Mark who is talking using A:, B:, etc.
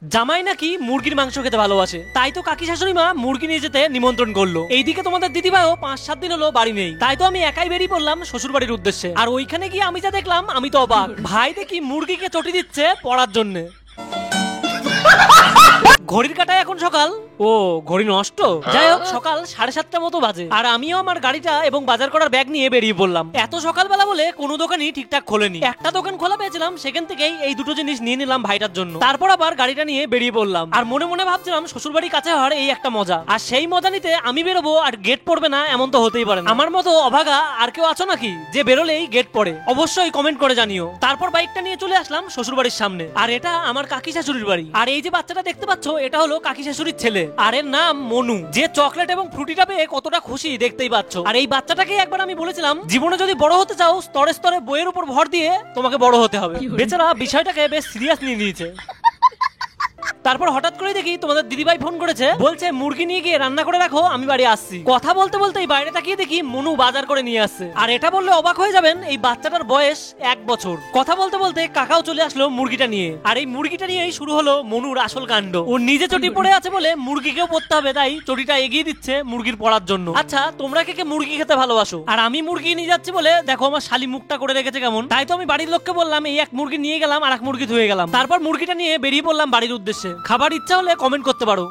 A: জামাই নাকি মুরগির মাংস খেতে ভালোবাসে, তাই তো কাকি শাশুড়ি মা মুরগি নিয়ে যেতে নিমন্ত্রণ করলো। এইদিকে তোমাদের দিদিভাইও 5-7 দিন হলো বাড়ি নেই, তাই তো আমি একাই বেরিয়ে পড়লাম শ্বশুর বাড়ির উদ্দেশ্যে। আর ওইখানে গিয়ে আমি যা দেখলাম, আমি তো অবাক। ভাই দেখি মুরগিকে চটি দিচ্ছে পড়ার জন্য। ঘড়ির কাটায় এখন সকাল, ও ঘড়ি নষ্ট, যাই হোক সকাল 7:30 মতো বাজে। আর আমিও আমার গাড়িটা এবং বাজার করার ব্যাগ নিয়ে বেরিয়ে পড়লাম। এত সকালবেলা বলে কোনো দোকানই ঠিকঠাক খোলেনি, একটা দোকান খোলা পেয়েছিলাম, সেখান থেকেই এই দুটো জিনিস নিয়ে নিলাম ভাইটার জন্য। তারপর আবার গাড়িটা নিয়ে বেরিয়ে পড়লাম। আর মনে মনে ভাবছিলাম শ্বশুর বাড়ির কাছে হওয়ার এই একটা মজা, আর সেই মজা নিতে আমি বেরোবো আর গেট পড়বে না, এমন তো হতেই পারে না। আমার মতো অভাগা আর কেউ আছো নাকি যে বেরোলেই গেট পড়ে? অবশ্যই কমেন্ট করে জানিও। তারপর বাইকটা নিয়ে চলে আসলাম শ্বশুর বাড়ির সামনে। আর এটা আমার কাকি শাশুড়ির বাড়ি। আর এই যে বাচ্চাটা দেখতে পাচ্ছ, এটা হলো কাকি শাশুড়ির ছেলে, আর এর নাম মনু, যে চকলেট এবং ফ্রুটিটা পেয়ে কতটা খুশি দেখতেই পাচ্ছ। আর এই বাচ্চাটাকে একবার আমি বলেছিলাম, জীবনে যদি বড় হতে চাও স্তরে স্তরে বইয়ের উপর ভর দিয়ে তোমাকে বড় হতে হবে। বেচারা বিষয়টাকে বেশ সিরিয়াস নিয়ে নিয়েছে। তারপর হঠাৎ করে দেখি তোমাদের দিদিভাই ফোন করেছে, বলছে মুরগি নিয়ে গিয়ে রান্না করে রাখো, আমি বাড়ি আসছি। কথা বলতে বলতেই বাইরে তাকিয়ে দেখি মনু বাজার করে নিয়ে আসছে। আর এটা বললে অবাক হয়ে যাবেন, এই বাচ্চাটার বয়স 1 বছর। কথা বলতে বলতে কাকাও চলে আসলো মুরগিটা নিয়ে। আর এই মুরগিটা নিয়েই শুরু হলো মনুর আসল কাণ্ড। ও নিজে চটি পড়ে আছে বলে মুরগিকেও পড়তে হবে, তাই চটিটা এগিয়ে দিচ্ছে মুরগির পড়ার জন্য। আচ্ছা, তোমরা কে কে মুরগি খেতে ভালোবাসো? আর আমি মুরগি নিয়ে যাচ্ছি বলে দেখো আমার শালি মুখটা করে রেখেছে কেমন। তাই তো আমি বাড়ির লোককে বললাম, এই এক মুরগি নিয়ে গেলাম আর এক মুরগি ধুয়ে গেলাম। তারপর মুরগিটা নিয়ে বেরিয়ে পড়লাম বাড়ির উদ্দেশ্যে। খাবার ইচ্ছা হলে কমেন্ট করতে পারো।